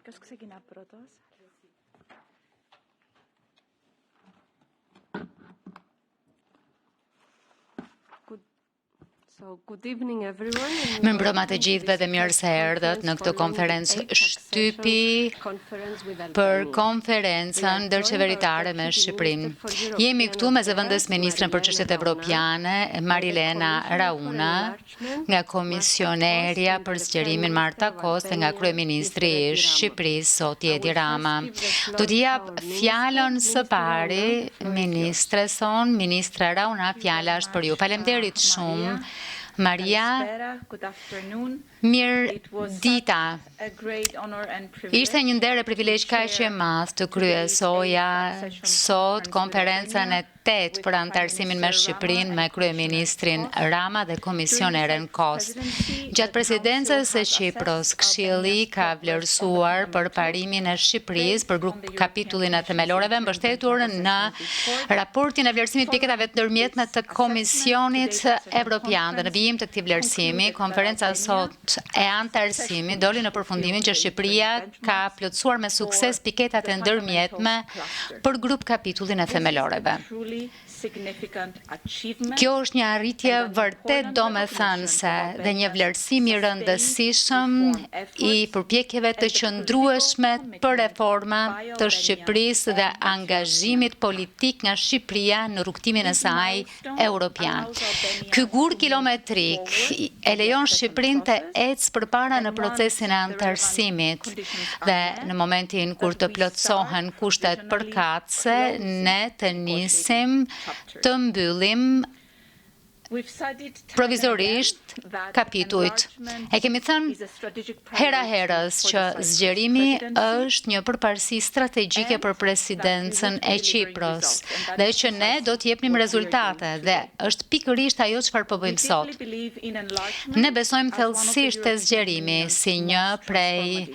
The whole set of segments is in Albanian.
Ποιος ξεκινά πρώτος? Mirëmbrëma të gjithëve dhe mirë se erdhët në këtë konferencë shtypi për konferencën ndërqeveritare me Shqipërinë. Jemi këtu me zëvendës ministrën për çështjet evropiane, Marilena Rauna, nga komisionerja për zgjerimin Marta Kost dhe nga kryeministri i Shqipërisë Zoti Edi Rama. Do t'i jap fjalën së pari ministres son, ministra Rauna, fjala është për ju. Faleminderit shumë. Maria, mirë dita. Ishte një nder e privilegj kaq e madh të kryesoja sot konferencën e 8 për anëtarësimin me Shqipërinë me kryeministrin Rama dhe komisioneren Kost. Gjatë presidencës së Kipros, Këshilli ka vlerësuar përparimin e Shqipërisë për grup kapitullin e themeloreve mbështetur në raportin e vlerësimit piketave të ndërmjetme të Komisionit Evropian dhe në vijim të këtij vlerësimi, konferenca sot e anëtarësimit doli në përfundimin që Shqipëria ka plotësuar me sukses piketat e ndërmjetme për grup kapitullin e themeloreve. Kjo është një arritje vërtet domethënëse dhe një vlerësim i rëndësishëm i përpjekjeve të qëndrueshme për reforma të Shqipërisë dhe angazhimit politik nga Shqipëria në rrugtimin e saj europian. Ky gur kilometrik e lejon Shqipërinë të ecë përpara në procesin e anëtarësimit dhe në momentin kur të plotësohen kushtet përkatëse, ne të nisim të mbyllim provizorisht kapitujt. E kemi thënë hera herës që zgjerimi është një përparësi strategjike për presidencën e Kipros dhe që ne do të jepnim rezultate dhe është pikërisht ajo çfarë po bëjmë sot. Ne besojmë thellësisht te zgjerimi si një prej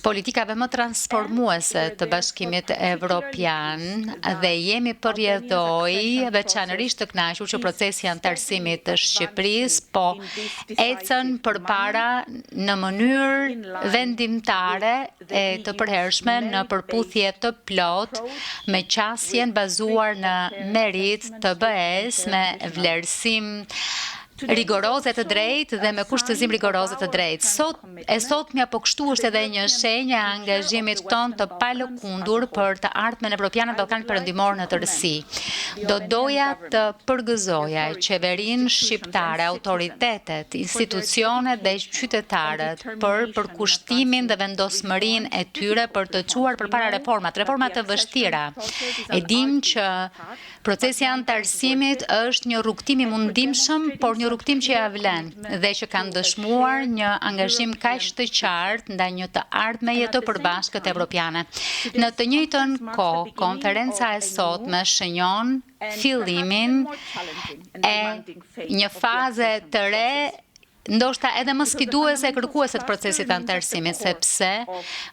politikave më transformuese të Bashkimit Evropian dhe jemi përjedhoj veçanërisht të kënaqur që procesi i anëtarësimit të Shqipërisë po ecën përpara në mënyrë vendimtare e të përhershme në përputhje të plot me qasjen bazuar në merit të BE-s me vlerësim rigoroze të drejtë dhe me kushtëzim rigoroze të drejtë. Sotmja po kështu është edhe një shenjë e angazhimit ton të palëkundur për të ardhmen evropiane dhe Ballkanit Perëndimor në tërësi. Do doja të përgëzoja qeverinë shqiptare, autoritetet, institucionet dhe qytetarët për përkushtimin dhe vendosmërinë e tyre për të çuar përpara reforma të vështira. E dim që procesi i anëtarësimit është një rrugtim i mundimshëm, por një rrugtim që ja vlen dhe që kanë dëshmuar një angazhim kaq të qartë ndaj një të ardhmeje të përbashkët evropiane. Në të njëjtën kohë, konferenca e sotme shënjon fillimin e një faze të re, ndoshta edhe më sfiduese e kërkuese të procesit anëtarësimit, sepse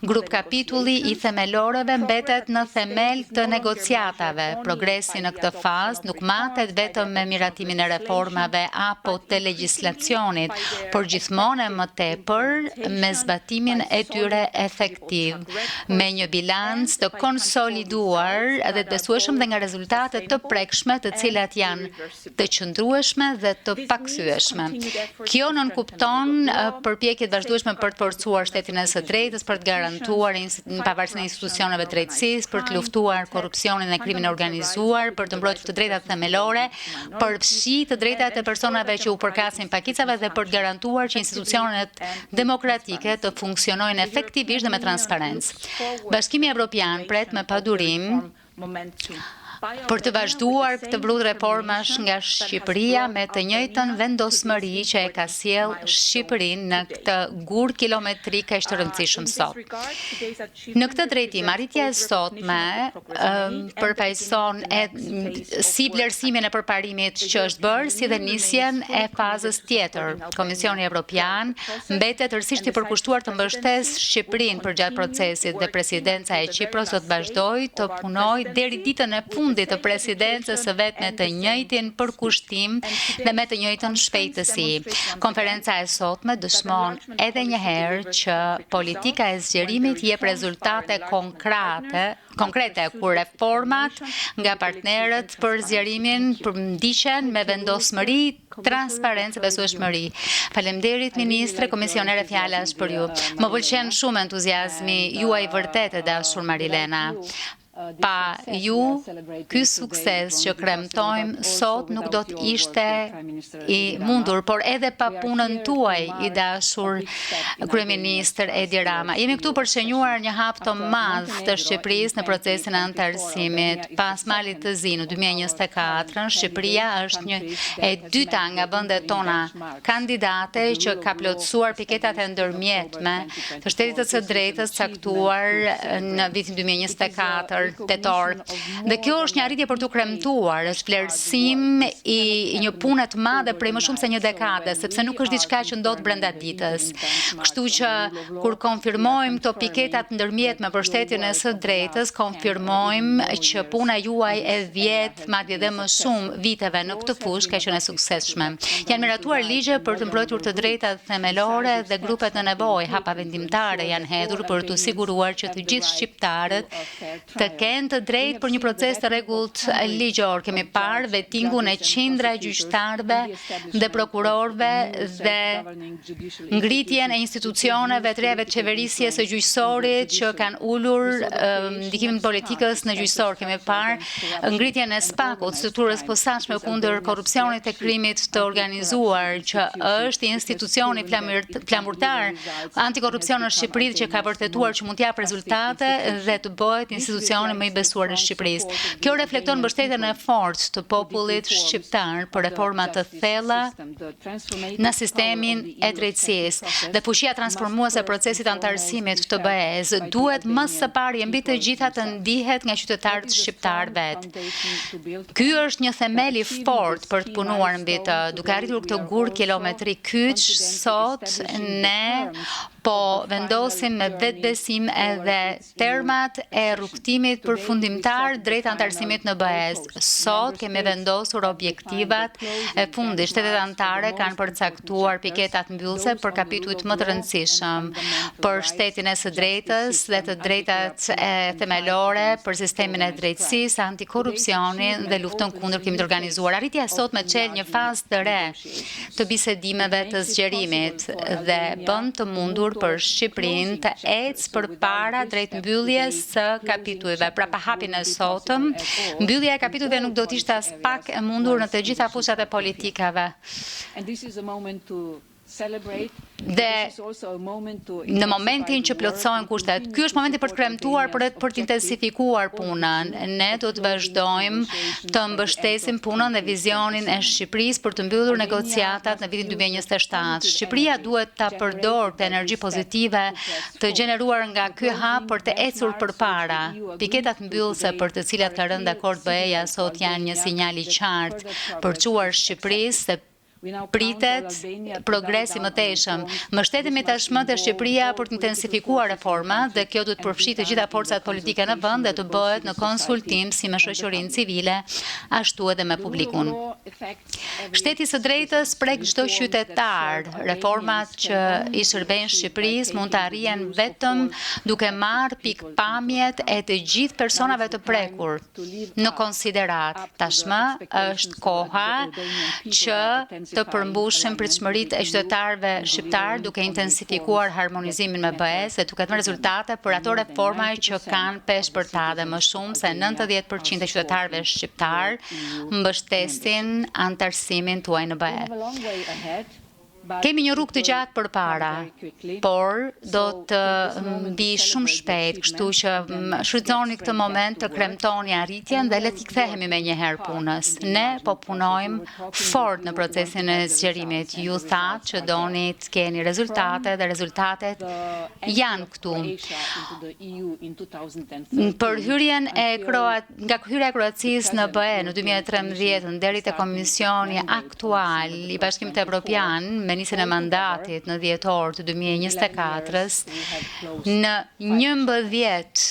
grup kapitulli i themeloreve mbetet në themel të negociatave. Progresi në këtë fazë nuk matet vetëm me miratimin e reformave apo të legjislacionit, por gjithmonë më tepër me zbatimin e tyre efektiv, me një bilanc të konsoliduar dhe të besueshëm dhe nga rezultate të prekshme, të cilat janë të qëndrueshme dhe të pakthyeshme. Kjo kupton përpjekjet vazhdueshme për të forcuar shtetin e së drejtës, për të garantuar pavarësinë e institucioneve të drejtësisë, për të luftuar korrupsionin dhe krimin e organizuar, për të mbrojtur të drejtat themelore, për fshi të drejtat e personave që u përkasin pakicave dhe për të garantuar që institucionet demokratike të funksionojnë efektivisht dhe me transparencë. Bashkimi Evropian pret me padurim për të vazhduar këtë vrudh reformash nga Shqipëria me të njëjtën vendosmëri që e ka sjell Shqipërinë në këtë gur kilometrik kaq të rëndësishëm sot. Në këtë drejtim, arritja e sotme përfaqëson si vlerësimin e përparimit që është bërë, si dhe nisjen e fazës tjetër. Komisioni Evropian mbetet rësisht i përkushtuar të mbështesë Shqipërinë përgjatë procesit dhe presidenca e Kipros do të vazhdojë të punojë deri ditën e fundit fundit të presidencës së vet me të njëjtin përkushtim dhe me të njëjtën shpejtësi. Konferenca e sotme dëshmon edhe një herë që politika e zgjerimit jep rezultate konkrete kur reformat nga partnerët për zgjerimin ndiqen me vendosmëri, transparencë, besueshmëri. Faleminderit ministre, komisionere, fjala është për ju. Më pëlqen shumë entuziazmi juaj vërtet e dashur Marilena. Pa ju, ky sukses që kremtojmë sot nuk do të ishte i mundur, por edhe pa punën tuaj i dashur kryeministër Edi Rama. Jemi këtu për shënjuar një hap të madh të Shqipërisë në procesin e anëtarësimit. Pas Malit të Zi në 2024, Shqipëria është një e dyta nga vendet tona kandidate që ka plotësuar piketat e ndërmjetme të shtetit të së drejtës caktuar në vitin 2024. Tetor. Dhe kjo është një arritje për të kremtuar, është vlerësim i një pune të madhe prej më shumë se një dekade, sepse nuk është diçka që ndodh brenda ditës. Kështu që kur konfirmojmë këto piketat ndërmjetme për shtetin e së drejtës, konfirmojmë që puna juaj e 10, madje edhe më shumë viteve në këtë fushë ka qenë e suksesshme. Janë miratuar ligje për të mbrojtur të drejtat themelore dhe grupet në nevojë, hapa vendimtare janë hedhur për të siguruar që të gjithë shqiptarët të kenë të drejtë për një proces të rregullt ligjor. Kemi parë vetingun e qindra gjyqtarëve dhe prokurorëve dhe ngritjen e institucioneve të reja të qeverisjes së gjyqësorit që kanë ulur ndikimin politikës në gjyqësor. Kemi parë ngritjen e SPAK-ut, strukturës posaçme kundër korrupsionit e krimit të organizuar, që është institucioni flamurtar antikorrupsion në Shqipëri që ka vërtetuar që mund të jap rezultate dhe të bëhet institucioni më i besuar në Shqipërisë. Kjo reflekton mbështetjen e fortë të popullit shqiptar për reforma të thella në sistemin e drejtësisë dhe fuqia transformuese e procesit anëtarësimit të BE-s duhet më së pari mbi të gjitha të ndihet nga qytetarët shqiptar vet. Ky është një themel i fortë për të punuar mbi të, duke arritur këtë gur kilometri kyç, sot ne po vendosim me vetbesim edhe termat e rrugtimit përfundimtar drejt anëtarësimit në BE-s. Sot kemi vendosur objektivat e fundit. Shtetet anëtare kanë përcaktuar piketat mbyllëse për kapitujt më të rëndësishëm, për shtetin e së drejtës dhe të drejtat e themelore, për sistemin e drejtësisë, antikorrupsionin dhe luftën kundër krimit të organizuar. Arritja sot me çel një fazë të re të bisedimeve të zgjerimit dhe bën të mundur për Shqipërinë të ecë përpara drejt mbylljes së kapitujve. Pra pa hapin e sotëm, mbyllja e kapitujve nuk do të ishte as pak e mundur në të gjitha fushat e politikave. Dhe në momentin që plotësohen kushtet, ky është momenti për të kremtuar, për të intensifikuar punën. Ne do të vazhdojmë të mbështesim punën dhe vizionin e Shqipërisë për të mbyllur negociatat në vitin 2027. Shqipëria duhet ta përdorë të energji pozitive të gjeneruar nga ky hap për të ecur përpara. Piketat mbyllëse për të cilat ka rënë dakord BE-ja sot janë një sinjal i qartë për çuar Shqipërisë se pritet progres i mëtejshëm. Mbështetemi tashmë te Shqipëria për të intensifikuar reformat dhe kjo duhet përfshijë të gjitha forcat politike në vend dhe të bëhet në konsultim si me shoqërinë civile, ashtu edhe me publikun. Shteti së drejtës prek çdo qytetar. Reformat që i shërbejnë Shqipërisë mund të arrihen vetëm duke marrë pikpamjet e të gjithë personave të prekur në konsiderat. Tashmë është koha që të përmbushim pritshmëritë e qytetarëve shqiptar duke intensifikuar harmonizimin me BE-s dhe duke dhënë rezultate për ato reforma që kanë peshë për ta dhe më shumë se 90% e qytetarëve shqiptar mbështesin anëtarësimin tuaj në BE. Kemi një rrugë të gjatë përpara, por do të mbi shumë shpejt, kështu që shfrytëzoni këtë moment të kremtoni arritjen dhe le t'i kthehemi me njëherë punës. Ne po punojmë fort në procesin e zgjerimit. Ju thatë që doni të keni rezultate dhe rezultatet janë këtu. Për hyrjen nga hyrja e Kroacisë në BE në 2013 deri te Komisioni aktual i Bashkimit Evropian me nisjen e mandatit në dhjetor të 2024-s, në 11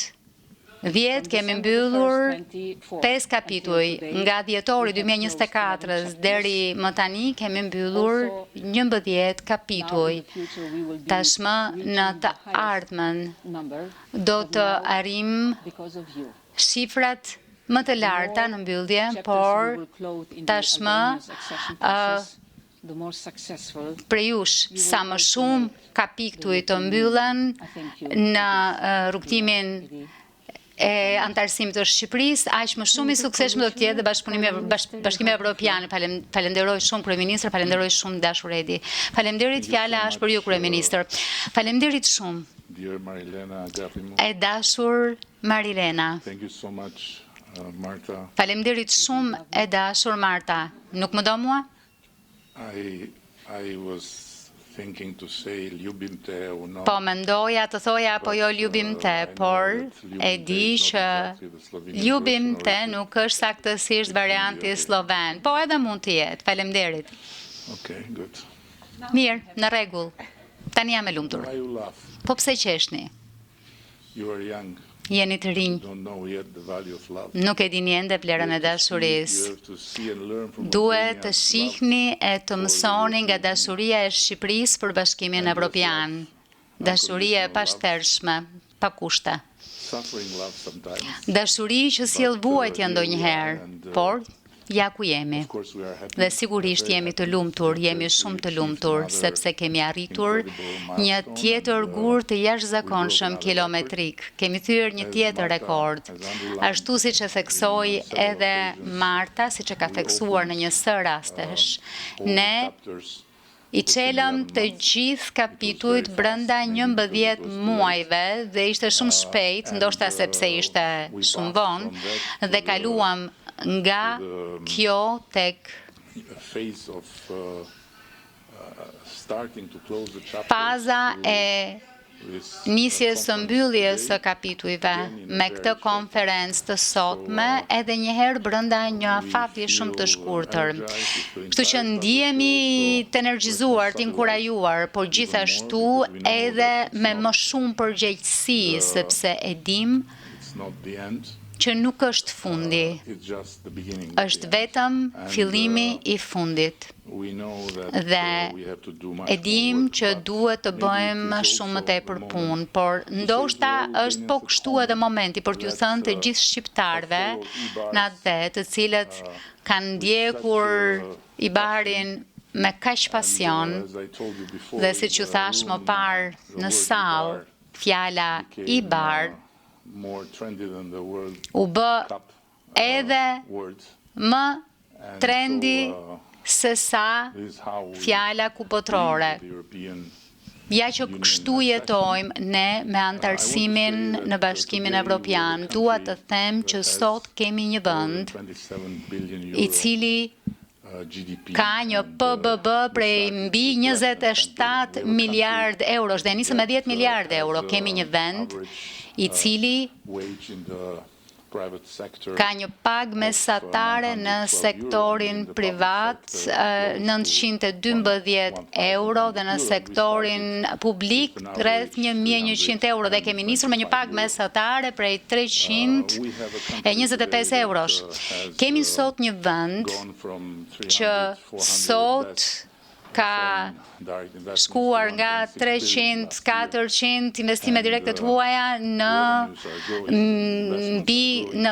2010 kemi mbyllur 5 kapituj. Nga dhjetori 2024 deri më tani kemi mbyllur 11 kapituj. Tashmë në të ardhmen do të arrim shifrat më të larta në mbyllje, por tashmë për jush sa më shumë kapituj të mbyllen në rrugtimin e antarësimit të Shqipërisë, aq më shumë i suksesshëm do të jetë Bashkimi Evropian. Falenderoj shumë Kryeministër, falenderoj shumë Dashur Edi. Faleminderit, fjala është për ju Kryeministër. Faleminderit shumë. E dashur Marilena. Faleminderit shumë e dashur Marta. Nuk më do mua? Po mendoja të thoja apo jo ljubim te, por e di që ljubim te nuk është saktësisht varianti sloven, po edhe mund të jetë. Faleminderit. Mirë, në rregull. Tani jam e lumtur. Po pse qeshni? Jeni të rinj. Nuk e dini ende vlerën e dashurisë. Duhet të shihni e të mësoni nga dashuria e Shqipërisë për Bashkimin Evropian. Dashuria e pashtershme, pa kushte. Dashuri që sjell vuajtje ndonjëherë, por ja ku jemi. Dhe sigurisht jemi të lumtur, jemi shumë të lumtur, sepse kemi arritur një tjetër gur të jashtëzakonshëm kilometrik. Kemi thyer një tjetër rekord. Ashtu siç e theksoi edhe Marta, siç e ka theksuar në një së rastesh, ne i çelëm të gjithë kapitujt brenda 11 muajve dhe ishte shumë shpejt, ndoshta sepse ishte shumë vonë, dhe kaluam nga kjo tek faza e nisjes së mbylljes së kapitujve me këtë konferencë të sotme, edhe njëherë brenda një afati shumë të shkurtër. Kështu që ndihemi të energjizuar, të inkurajuar, por gjithashtu edhe me më shumë përgjegjësi, sepse e dim që nuk është fundi, është vetëm fillimi i fundit. Dhe e dim që duhet të bëjmë shumë më tepër punë, por ndoshta është po kështu edhe momenti për t'ju thënë të gjithë shqiptarëve në atë të cilët kanë ndjekur i barin me kaq pasion, dhe siç ju thash më parë në sallë, fjala i bar u bë edhe më trendi se sa fjala kupotrore. Ja që kështu jetojmë ne me antarësimin në Bashkimin Evropian. Dua të them që sot kemi një vend i cili ka një PBB prej mbi 27 miliard eurosh, dhe nisëm me 10 miliard euro. Kemi një vend i cili ka një pagë mesatare në sektorin privat 912 euro dhe në sektorin publik rreth 1100 euro, dhe kemi nisur me një pagë mesatare prej 325 eurosh. Kemi sot një vend që sot ka shkuar nga 300-400 investime direkte të huaja në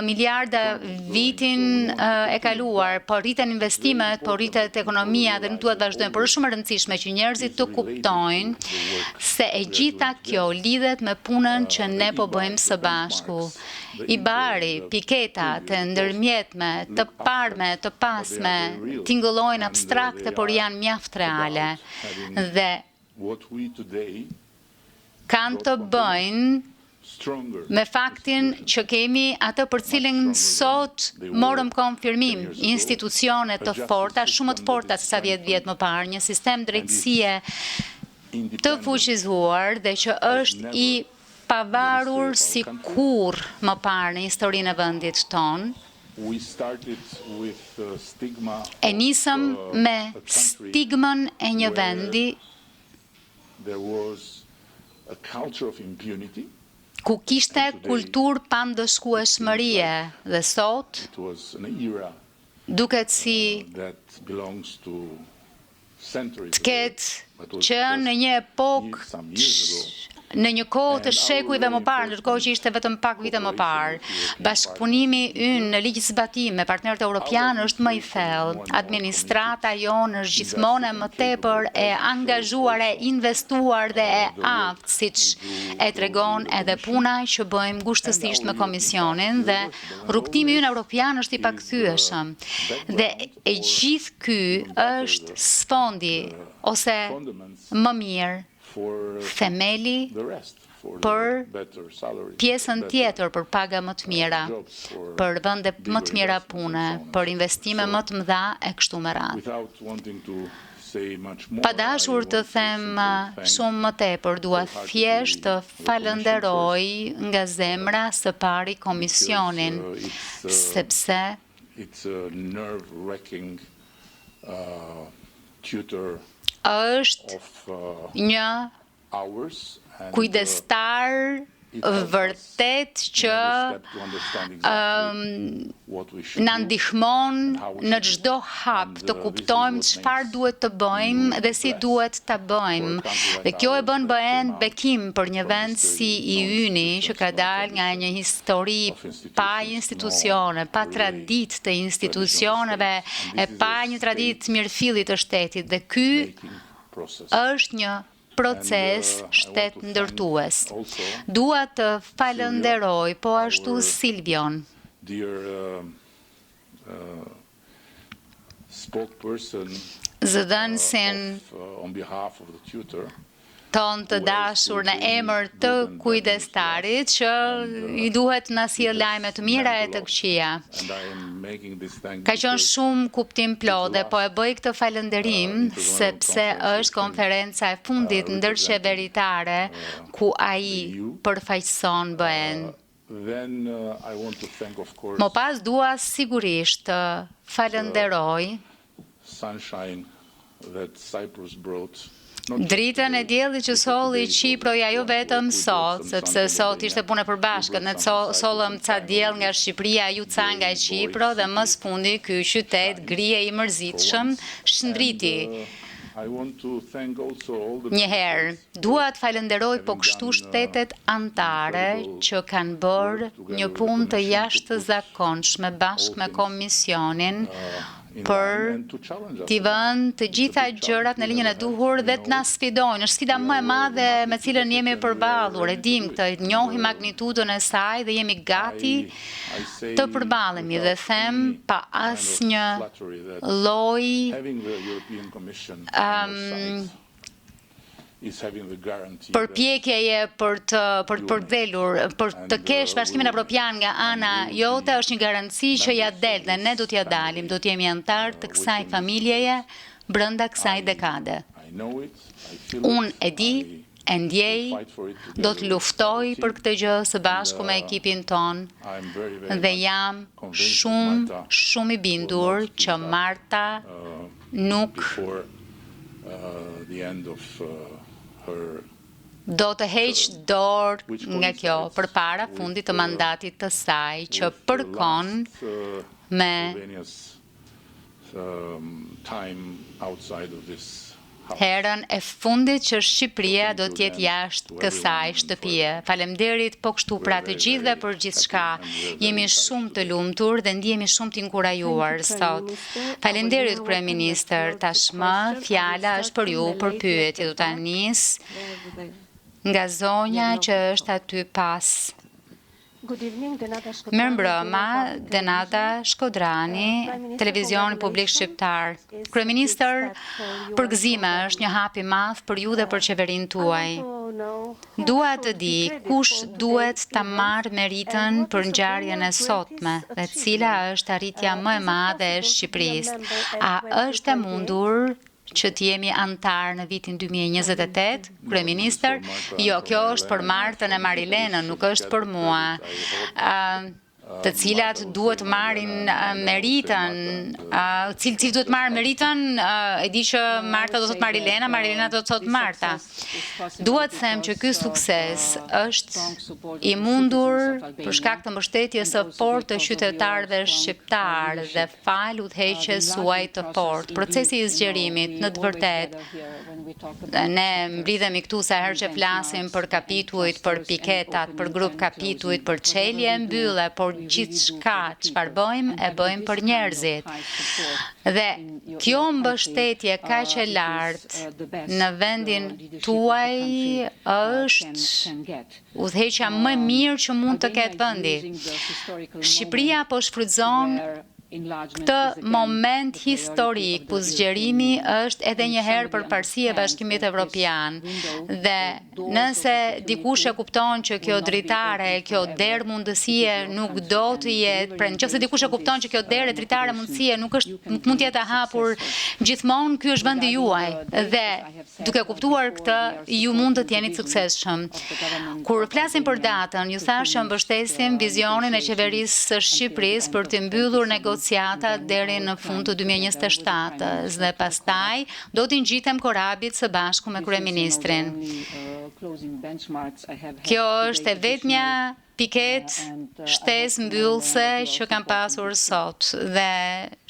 miliarda vitin e kaluar, por rriten investimet, por rritet ekonomia dhe nuk duhet vazhdojnë, por është shumë e rëndësishme që njerëzit të kuptojnë se e gjitha kjo lidhet me punën që ne po bëjmë së bashku. I bari, piketat, të ndërmjetme, të parme, të pasme, tingëllojnë abstrakte, por janë mjaft reale. Dhe kanë të bëjnë me faktin që kemi atë për cilin sot morëm konfirmim, institucione të forta, shumë të forta se sa 10 vjet më parë, një sistem drejtësie të fuqizuar dhe që është i pavarur si kur më parë në historinë e vendit tonë. E nisëm me stigmën e një vendi ku kishte kulturë pandëshkueshmërie dhe sot duket si të ketë që në një epokë në një kohë të shekujve më parë, ndërkohë që ishte vetëm pak vite më parë, bashkëpunimi ynë në ligjzbatim me partnerët evropianë është më i thellë. Administrata jonë është gjithmonë më tepër e angazhuar, e investuar dhe e aftë, siç e tregon edhe puna që bëjmë ngushtësisht me Komisionin dhe rrugtimi ynë evropian është i pakthyeshëm. Dhe e gjithë ky është sfondi ose më mirë themeli për pjesën tjetër, për paga më të mira, për vende më të mira pune, për investime më të mëdha e kështu me radhë. Pa dashur të them shumë më tepër, dua thjesht të falenderoj nga zemra së pari Komisionin, sepse është një kujdestar vërtet që na ndihmon në çdo hap të kuptojmë çfarë duhet të bëjmë dhe si duhet ta bëjmë. Dhe kjo e bën BE-n bekim për një vend si i yni që ka dalë nga një histori pa institucione, pa traditë të institucioneve, e pa një traditë mirëfilli të shtetit. Dhe ky është një proces shtet ndërtues. Dua të falenderoj po ashtu Silvion, zëdhënësin ton të dashur në emër të kujdestarit që i duhet na sjell lajme të mira e të këqija. Ka qenë shumë kuptim plot dhe po e bëj këtë falënderim sepse është konferenca e fundit ndërqeveritare ku ai përfaqëson BE-n. Më pas dua sigurisht të falenderoj dritën e diellit që solli Çiproja jo vetëm sot, sepse sot ishte punë e përbashkët, ne sollëm ca diell nga Shqipëria, ju ca nga Çipro dhe më së fundi ky qytet grije i mërzitshëm shndriti. Njëherë, dua të falenderoj po kështu shtetet anëtare që kanë bërë një punë të jashtëzakonshme bashkë me Komisionin për t'i vënë të gjitha gjërat në linjën e duhur dhe të na sfidojnë. Është sfida më e madhe me cilën jemi përballur. E dim këtë, njohim magnitudën e saj dhe jemi gati të përballemi dhe them pa asnjë lloj përpjekjeje për të përdhelur, për të kesh Bashkimin Evropian nga ana jote është një garanci që ja del dhe ne do t'ja dalim, do t'jemi antar të kësaj familjeje brenda kësaj dekade. Unë e di, e ndjej, do të luftoj për këtë gjë së bashku me ekipin ton dhe jam shumë i bindur që Marta nuk do të heqë dorë nga kjo përpara fundit të mandatit të saj që përkon me herën e fundit që Shqipëria do t'jetë jashtë kësaj shtëpie. Faleminderit po kështu pra të gjithëve për gjithçka. Jemi shumë të lumtur dhe ndihemi shumë të inkurajuar sot. Faleminderit kryeministër. Tashmë fjala është për ju për pyetje. Do ta nis nga zonja që është aty pas. Mirëmbrëma, Denata Shkodrani, Televizioni Publik Shqiptar. Kryeministër, përgëzime është një hap i madh për ju dhe për qeverinë tuaj. Dua të di kush duhet ta marrë meritën për ngjarjen e sotme dhe cila është arritja më e madhe e Shqipërisë. A është e mundur që t'jemi antar në vitin 2028, kryeministër? Jo, kjo është për Martën e Marilenën, nuk është për mua. të cilat duhet marrin meritën, cilë duhet marrë meritën, e di që Marta do të thotë Marilena, Marilena do të thotë Marta. Duhet them që ky sukses është i mundur për shkak të mbështetjes së fortë të qytetarëve shqiptarë dhe fal udhëheqjes suaj të fortë. Procesi i zgjerimit, në të vërtetë, ne mblidhemi këtu sa herë që flasim për kapitujt, për piketat, për grup kapitujt, për çelje mbylle, por gjithçka çfarë bëjmë, e bëjmë për njerëzit. Dhe kjo mbështetje kaq e lartë në vendin tuaj është udhëheqja më mirë që mund të ketë vendi. Shqipëria po shfrytëzon këtë moment historik ku zgjerimi është edhe një herë përparësi e Bashkimit Evropian. Dhe nëse dikush e kupton që kjo dritare, kjo derë mundësie nuk do të jetë, pra nëse dikush e kupton që kjo derë dritare mundësie nuk mund të jetë e hapur gjithmonë, ky është vendi juaj. Dhe duke kuptuar këtë, ju mund të jeni të suksesshëm. Kur flasim për datën, ju thash që mbështesim vizionin e qeverisë së Shqipërisë për të mbyllur negociata deri në fund të 2027 dhe pastaj do t'i ngjitem korabit së bashku me kryeministrin. Kjo është e vetmja piket shtesë mbyllëse që kam pasur sot dhe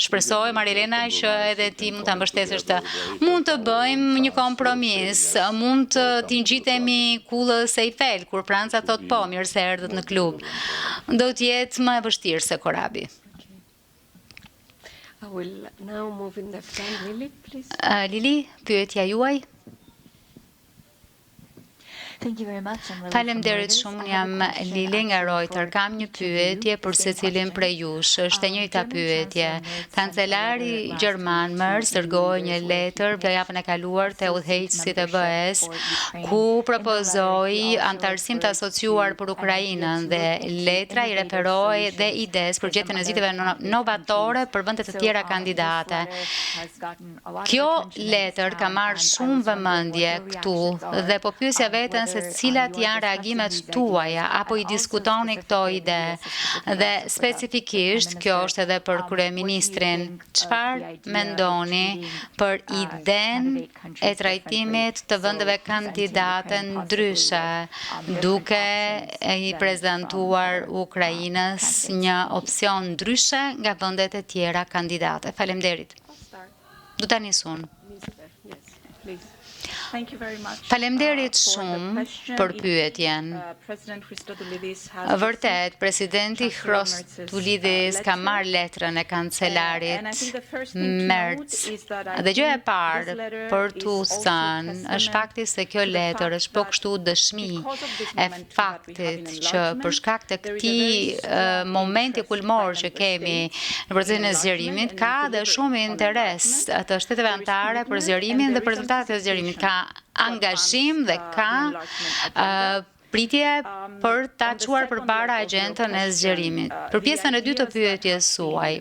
shpresoj, Marilena, që edhe ti mund ta mbështesësh të mund të bëjmë një kompromis, mund të t'i ngjitemi kullës Eiffel, kur Franca thot po, mirë se erdhët në klub. Do t'jetë më e vështirë se korabi. I will now move in the front. Lily, please. Lili, pyetja juaj. Faleminderit shumë, jam Lili nga Reuters. Kam një pyetje për secilin prej jush. Është e njëjta pyetje. Kancelari gjerman Merz dërgoi një letër javën e kaluar te udhëheqësit e BE-s ku propozoi antarësim të asociuar për Ukrainën dhe letra i referoi dhe idesë për gjetjen e zgjidhjeve novatore për vende të tjera kandidate. Kjo letër ka marrë shumë vëmendje këtu dhe po pyesja veten se cilat janë reagimet tuaja, apo i diskutoni këto ide. Dhe specifikisht, kjo është edhe për kryeministrin, çfarë mendoni për idenë e trajtimit të vendeve kandidate ndryshe, duke i prezantuar Ukrainës një opsion ndryshe nga vendet e tjera kandidate. Faleminderit. Do ta nisun. Faleminderit shumë për pyetjen. Vërtet, presidenti Christodoulidis ka marrë letrën e kancelarit Merz. Dhe gjëja e parë për t'u thënë është fakti se kjo letër është po kështu dëshmi e faktit që për shkak të këtij momenti kulmor që kemi në procesin e zgjerimit, ka dhe shumë interes të shteteve anëtare për zgjerimin dhe për rezultatet e zgjerimit. Ka angazhim dhe ka pritje për ta çuar përpara agjendën e zgjerimit. Për pjesën e dytë të pyetjes suaj,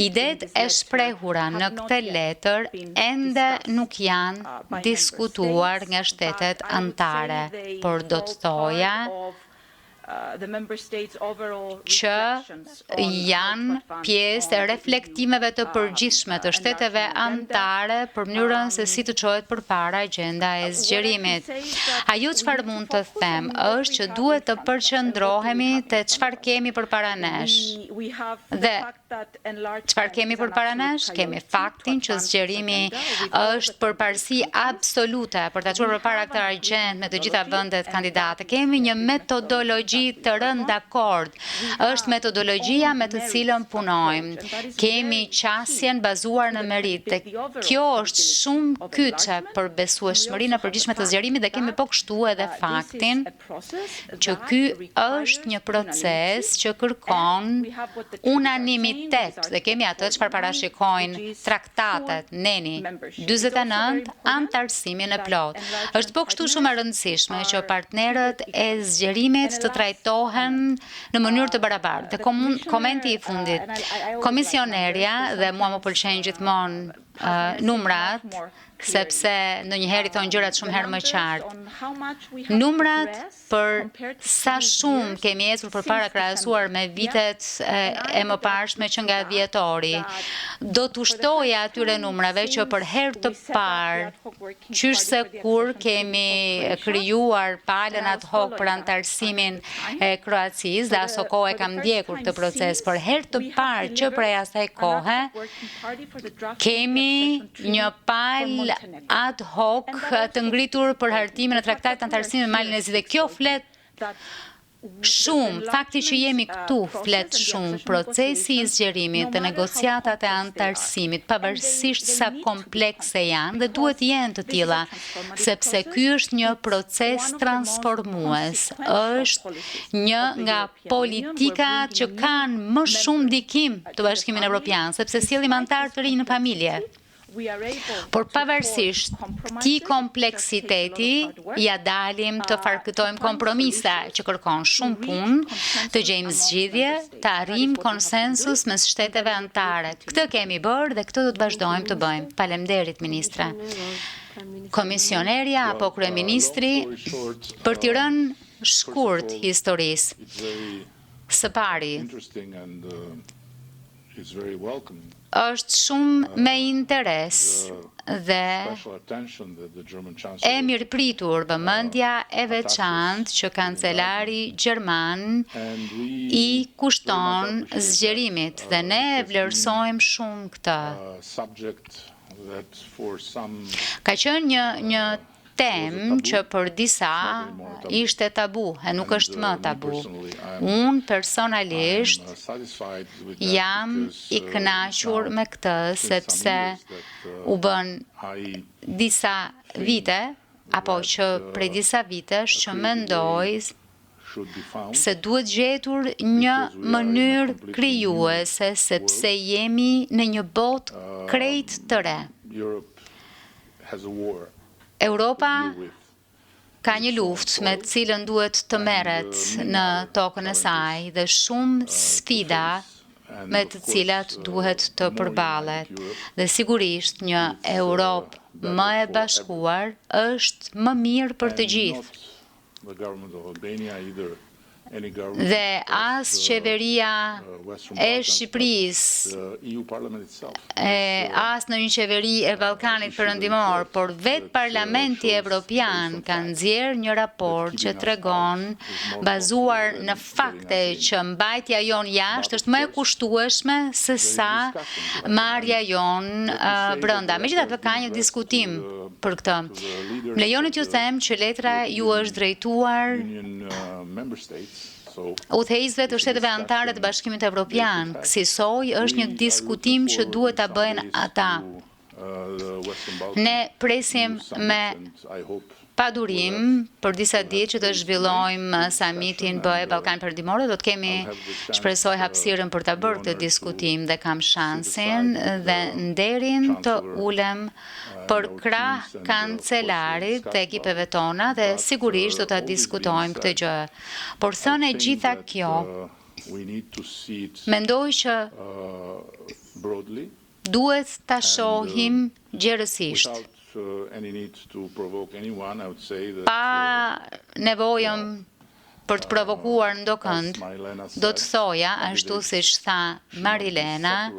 idetë e shprehura në këtë letër ende nuk janë diskutuar nga shtetet anëtare, por do të thoja që janë pjesë e reflektimeve të përgjithshme të shteteve anëtare për mënyrën se si të çohet përpara agjenda e zgjerimit. Ajo çfarë mund të them është që duhet të përqendrohemi te çfarë kemi përpara nesh. Dhe çfarë kemi përpara nesh? Kemi faktin që zgjerimi është përparësi absolute për ta çuar përpara këtë agjendë me të gjitha vendet kandidate. Kemi një metodologji të rënë dakord. Është metodologjia me të cilën punojmë. Kemi qasjen bazuar në meritë. Kjo është shumë kyçe për besueshmërinë e përgjithshme të zgjerimit dhe kemi po kështu edhe faktin që ky është një proces që kërkon unanimitet dhe kemi atë çfarë parashikojnë traktatet, neni 49, antarësimin e plot. Është po kështu shumë e rëndësishme që partnerët e zgjerimit të trajtohen në mënyrë të barabartë. Dhe komenti i fundit, komisionerja, dhe mua më pëlqejnë gjithmonë numrat, sepse ndonjëherë i thonë gjërat shumë herë më qartë. Numrat për sa shumë kemi ecur përpara krahasuar me vitet e mëparshme që nga dhjetori, do t'u shtoja atyre numrave që për herë të parë, qysh se kur kemi krijuar palën ad hoc për antarësimin e Kroacisë, dhe aso kohë e kam ndjekur këtë proces, për herë të parë që prej asaj kohe kemi një palë ad hoc të ngritur për hartimin e traktatit të antarësimit me Malin dhe kjo flet shumë, fakti që jemi këtu flet shumë, procesi i zgjerimit të negociatat e antarësimit, pavarësisht sa komplekse janë dhe duhet jenë të tilla, sepse ky është një proces transformues, është një nga politikat që kanë më shumë ndikim të Bashkimin Evropian, sepse sjellim antar të rinj në familje. Por pavarësisht këtij kompleksiteti, ja dalim të farkëtojmë kompromise që kërkon shumë punë, të gjejmë zgjidhje, të arrijmë konsensus mes shteteve anëtare. Këtë kemi bërë dhe këtë do të vazhdojmë të bëjmë. Faleminderit, ministra. Komisionerja apo kryeministri, për t'i rënë shkurt historisë. Së pari, është shumë me interes dhe e mirëpritur vëmendja e veçantë që kancelari gjerman i kushton zgjerimit dhe ne e vlerësojmë shumë këtë. Ka qenë një temë që për disa ishte tabu, e nuk është më tabu. Unë personalisht jam i kënaqur me këtë, sepse u bën disa vite, apo që prej disa vitesh që mendoj se duhet gjetur një mënyrë krijuese, sepse jemi në një botë krejt të re. Europa ka një luftë me të cilën duhet të merret në tokën e saj dhe shumë sfida me të cilat duhet të përballet. Dhe sigurisht një Europë më e bashkuar është më mirë për të gjithë. Dhe as qeveria e Shqipërisë, as në një qeveri e Ballkanit Perëndimor, por vetë Parlamenti Evropian ka nxjerrë një raport që tregon, bazuar në fakte, që mbajtja jon jashtë është më e kushtueshme se sa marrja jon brenda. Megjithatë ka një diskutim për këtë. Lejoni t'ju them që letra ju është drejtuar udhëheqësve të shteteve anëtare të Bashkimit Evropian. Kësaj është një diskutim që duhet ta bëjnë ata. Ne presim me padurim për disa ditë që të zhvillojmë summitin BE Ballkan Perëndimor, do të kemi, shpresoj, hapësirën për ta bërë këtë diskutim dhe kam shansin dhe nderin të ulem për krah kancelarit dhe ekipeve tona dhe sigurisht do ta diskutojmë këtë gjë. Por thënë e gjitha kjo, mendoj që duhet ta shohim gjerësisht, pa nevojën për të provokuar ndokënd. Do të thoja, ashtu siç tha Marilena,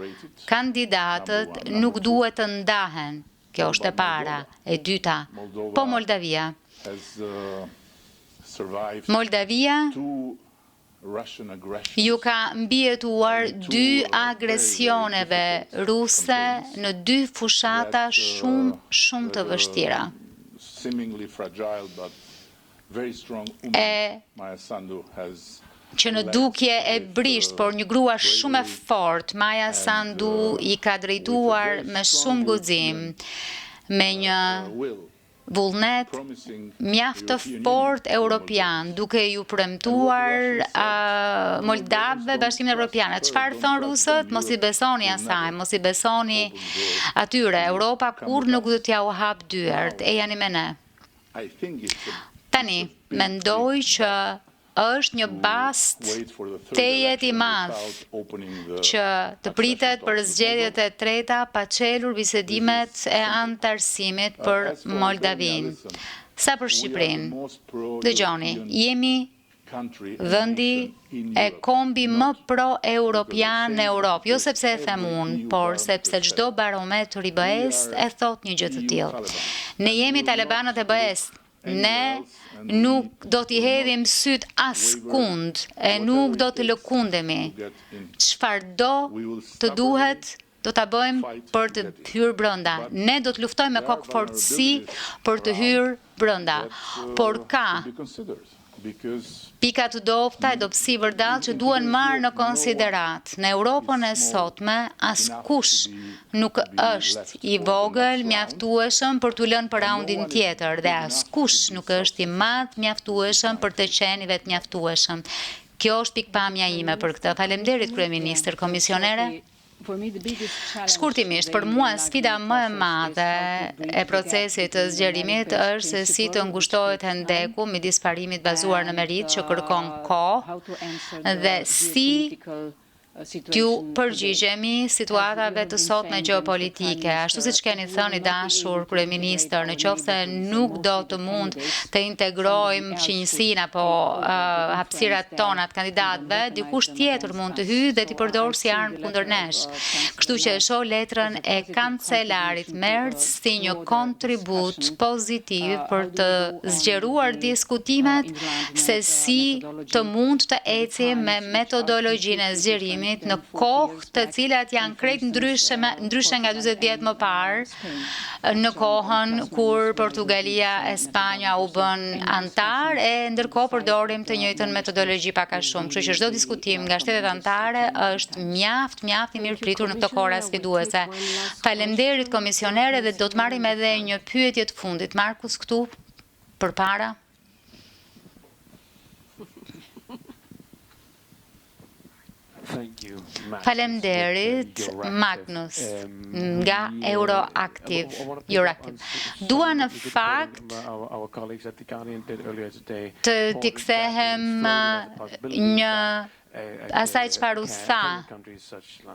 kandidatët nuk duhet të ndahen. Kjo është e para. E dyta, po Moldavia ju ka mbijetuar 2 agresioneve ruse në 2 fushata shumë të vështira. Që në dukje e brisht, por një grua shumë e fortë, Maja Sandu i ka drejtuar me shumë guxim, me një vullnet mjaft të fortë europian, duke ju premtuar Moldavëve Bashkimin Evropian. Çfarë thon rusët? Mos i besoni asaj, mos i besoni atyre. Europa kur nuk do t'ja u hap dyert, e jani me ne. Tani, mendoj që është një bast tejet i madh që të pritet për zgjedhjet e treta pa çelur bisedimet e antarësimit për Moldavin. Sa për Shqipërinë, dëgjoni, jemi vendi e kombi më pro-europian në Europë, jo sepse e them unë, por sepse çdo barometër i BE-s e thot një gjë të tillë. Ne jemi talibanët e BE-s. Ne nuk do t'i hedhim syt askund e nuk do të lëkundemi. Çfarëdo të duhet, do ta bëjmë për të hyrë brenda. Ne do të luftojmë me kokë fortësi për të hyrë brenda. Por ka pika të dobta e dobësi vërdall që duhen marrë në konsiderat. Në Europën e sotme, askush nuk është i vogël mjaftueshëm për t'u lënë për raundin tjetër dhe askush nuk është i madh mjaftueshëm për të qenë i vetë mjaftueshëm. Kjo është pikpamja ime për këtë. Faleminderit kryeministër, komisionere. Shkurtimisht, për mua sfida më e madhe e procesit të zgjerimit është se si të ngushtohet hendeku midis parimit bazuar në meritë që kërkon kohë dhe si t'ju përgjigjemi situatave të sotme gjeopolitike. Ashtu siç keni thënë, dashur kryeministër, në qoftë se nuk do të mund të integrojmë qinjsinë apo hapësirat tona të kandidatëve, dikush tjetër mund të hyjë dhe t'i përdorë si armë kundër nesh. Kështu që e shoh letrën e kancelarit Merz si një kontribut pozitiv për të zgjeruar diskutimet se si të mund të ecim me metodologjinë e zgjerimit në kohë të cilat janë krejt ndryshe nga 40 vjet më parë, në kohën kur Portugalia e Spanja u bën antar e ndërkohë përdorim të njëjtën metodologji pak a shumë. Kështu që çdo diskutim nga shtetet anëtare është mjaft i mirë pritur në këto kohra sfiduese. Faleminderit komisionere dhe do të marrim edhe një pyetje të fundit. Markus këtu përpara. Faleminderit Magnus nga Euractiv. Dua në fakt të t'i kthehem një asaj çfarë u tha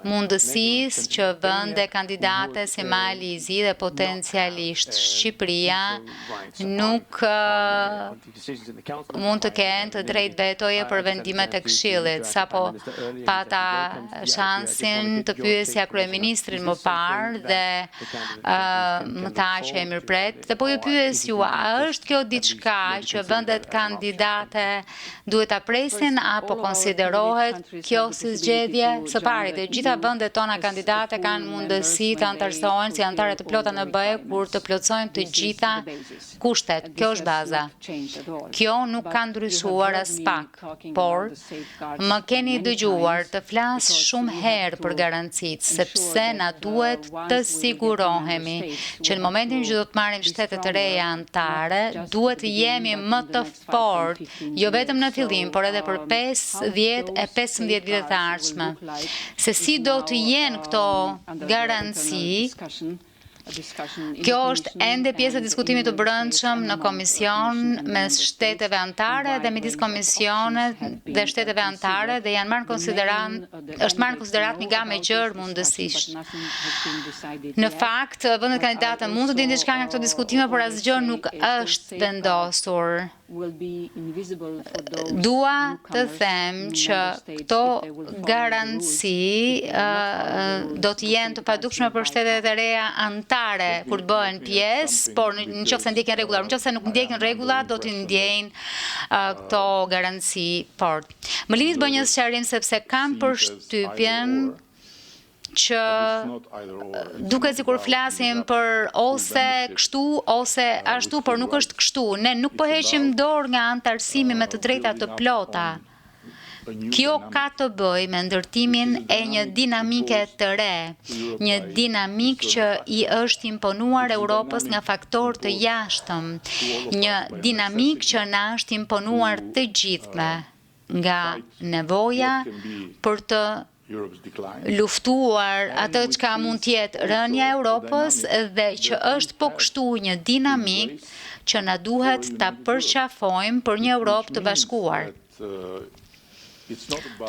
mundësisë që vende kandidate si Mali i Zi dhe potencialisht Shqipëria nuk mund të kenë të drejtë vetoje për vendimet e Këshillit. Sapo pata shansin të pyesja kryeministrin më parë dhe më tha që e mirëpret dhe po ju pyes ju, a është kjo diçka që vendet kandidate duhet ta presin apo konsiderohen kjo si zgjedhje? Së pari, të gjitha vendet tona kandidate kanë mundësi të antarësohen si antare të plota në BE kur të plotësojnë të gjitha kushtet. Kjo është baza. Kjo nuk ka ndryshuar as pak, por më keni dëgjuar të flas shumë herë për garancitë, sepse na duhet të sigurohemi që në momentin që do të marrim shtete të reja antare, duhet të jemi më të fortë, jo vetëm në fillim, por edhe për 5, 10 e 15 vitet të ardhshme. Se si do të jenë këto garanci, kjo është ende pjesë e diskutimit të brendshëm në komision mes shteteve anëtare dhe midis komisionit dhe shteteve anëtare dhe është marrë në konsiderat një gamë e gjerë mundësish. Në fakt, vendet kandidate mund të dinë diçka nga këto diskutime, por asgjë nuk është vendosur. Dua të them që këto garanci do të jenë të padukshme për shtetet e reja anëtare kur bëhen pjesë, por në qoftë se ndjekin rregullar, në qoftë se nuk ndjekin rregulla, do të ndjejnë këto garanci fort. Më lini të bëj një sqarim sepse kam përshtypjen që duke sikur flasim për ose kështu ose ashtu, por nuk është kështu. Ne nuk po heqim dorë nga antarësimi me të drejta të plota. Kjo ka të bëjë me ndërtimin e një dinamike të re, një dinamik që i është imponuar Europës nga faktor të jashtëm, një dinamik që na është imponuar të gjithme nga nevoja për të luftuar atë çka mund të jetë rënja e Europës dhe që është po kështu një dinamik që na duhet ta përqafojmë për një Europë të bashkuar.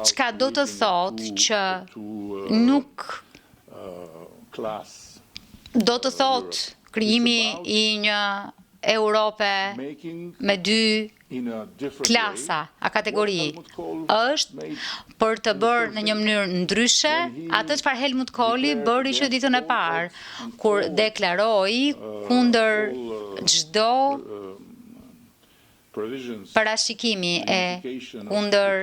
Çka do të thotë që nuk do të thotë krijimi i një Europe me dy klasa, a kategori, është për të bërë në një mënyrë ndryshe atë çfarë Helmut Kohli bëri që ditën e parë, kur deklaroi kundër çdo parashikimi e kundër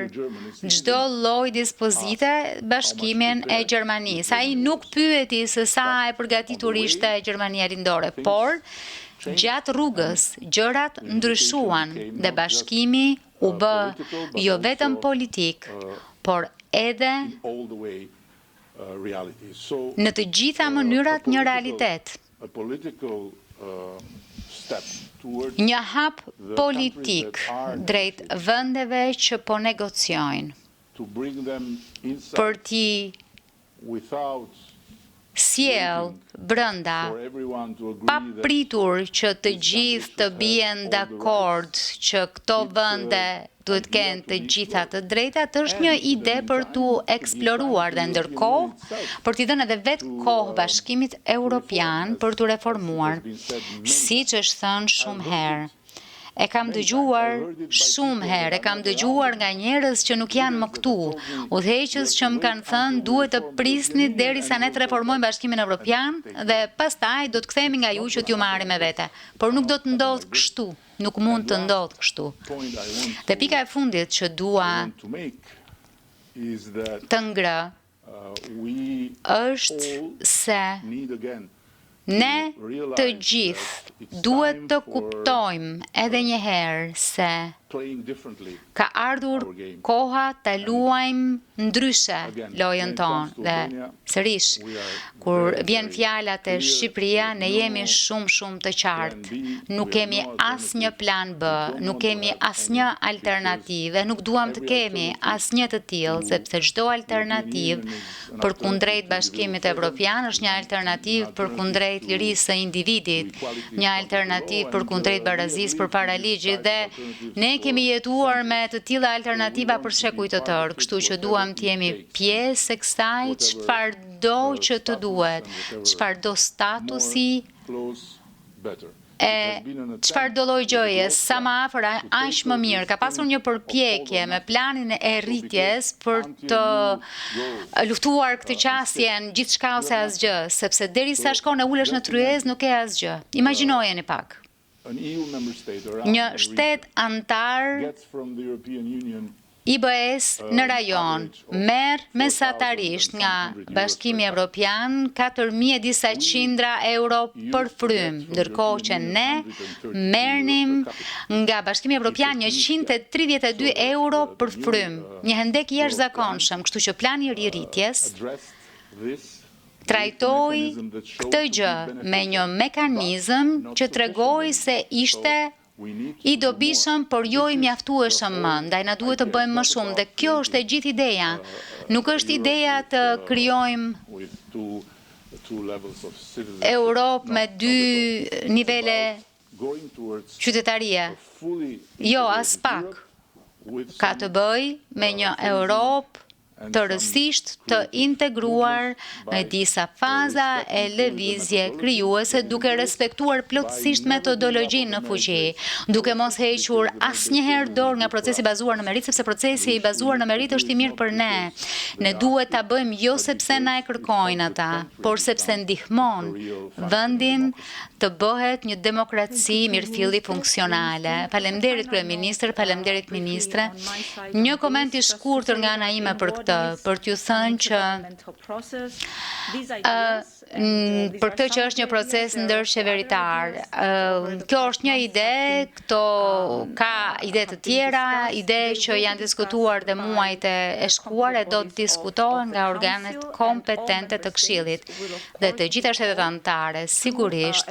çdo lloj dispozite bashkimin e Gjermanisë. Ai nuk pyeti se sa e përgatitur ishte Gjermania lindore, por gjatë rrugës gjërat ndryshuan dhe bashkimi u bë jo vetëm politik, por edhe në të gjitha mënyrat një realitet. Një hap politik drejt vendeve që po negociojnë për t'i sjell brenda pa pritur që të gjithë të bien dakord që këto vende duhet kenë të gjitha të drejtat, është një ide për t'u eksploruar dhe ndërkohë për t'i dhënë edhe vetë kohë Bashkimit Evropian për t'u reformuar, siç është thënë shumë herë. E kam dëgjuar shumë herë, e kam dëgjuar nga njerëz që nuk janë më këtu, udhëheqës që më kanë thënë duhet të prisni derisa ne të reformojmë Bashkimin Evropian dhe pastaj do të kthehemi nga ju që t'ju marrim me vete. Por nuk do të ndodhë kështu, nuk mund të ndodhë kështu. Dhe pika e fundit që dua të ngrë është se ne të gjithë duhet të kuptojmë edhe një herë se ka ardhur koha të luajmë ndryshe lojën tonë dhe sërish, kur vjen fjala te Shqipëria, ne jemi shumë të qartë. Nuk kemi asnjë plan B, nuk kemi asnjë alternativë, nuk duam të kemi asnjë të tillë, sepse çdo alternativë përkundrejt Bashkimit Evropian është një alternativë përkundrejt lirisë së individit, një alternativë përkundrejt barazisë përpara ligjit dhe ne kemi jetuar me të tilla alternativa për shekuj të tërë, kështu që duam të jemi pjesë e kësaj, çfarëdo që të duhet, çfarëdo statusi e çfarëdo lloj gjëje, sa më afër aq më mirë. Ka pasur një përpjekje me planin e rritjes për të luftuar këtë qasjen gjithçka ose asgjë, sepse derisa shkon e ulesh në tryezë nuk e asgjë. Imagjinojeni pak. Një shtet antar IBE-s në rajon merr mesatarisht nga Bashkimi Evropian 4.000 e disa qindra euro për frym, ndërkohë që ne merrnim nga Bashkimi Evropian 132 euro për frym, një hendek i jashtëzakonshëm, kështu që plani i rirritjes trajtoi këtë gjë me një mekanizëm që tregoi se ishte i dobishëm, por jo i mjaftueshëm më, ndaj na duhet të bëjmë më shumë dhe kjo është e gjithë ideja. Nuk është ideja të krijojmë Europë me dy nivele qytetarie. Jo, as pak. Ka të bëjë me një Europë tërësisht të integruar me disa faza e lëvizje krijuese duke respektuar plotësisht metodologjinë në fuqi, duke mos hequr asnjëherë dorë nga procesi bazuar në merit, sepse procesi i bazuar në merit është i mirë për ne. Ne duhet ta bëjmë jo sepse na e kërkojnë ata, por sepse ndihmon vendin të bëhet një demokraci mirëfilli funksionale. Faleminderit kryeministër, faleminderit ministre. Një koment i shkurtër nga ana ime për këtë, për t'ju thënë që për këtë që është një proces ndërqeveritar. Kjo është një ide, këto ka ide të tjera, ide që janë diskutuar dhe muajt e shkuar e do të diskutohen nga organet kompetente të Këshillit. Dhe të gjitha shtetet anëtare sigurisht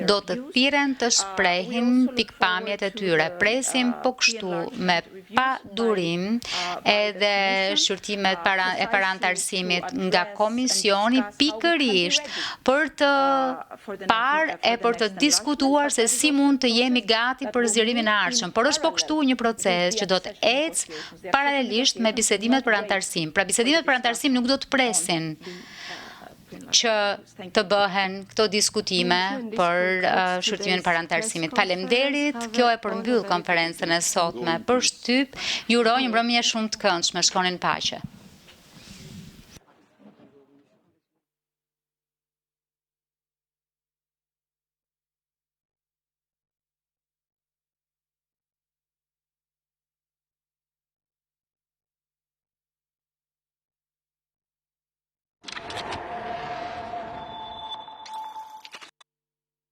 do të thirren të shprehin pikpamjet e tyre. Presim po kështu me pa durim edhe shqyrtimet e parantarësimit nga komisioni pikërisht paralelisht për të parë e për të diskutuar se si mund të jemi gati për zgjerimin e ardhshëm. Por është po kështu një proces që do të ecë paralelisht me bisedimet për antarësim. Pra bisedimet për antarësim nuk do të presin që të bëhen këto diskutime për shërtimin për antarësimit. Faleminderit, kjo e përmbyll konferencën e sotme për shtyp. Ju uroj një mbrëmje shumë të këndshme, shkoni në paqe.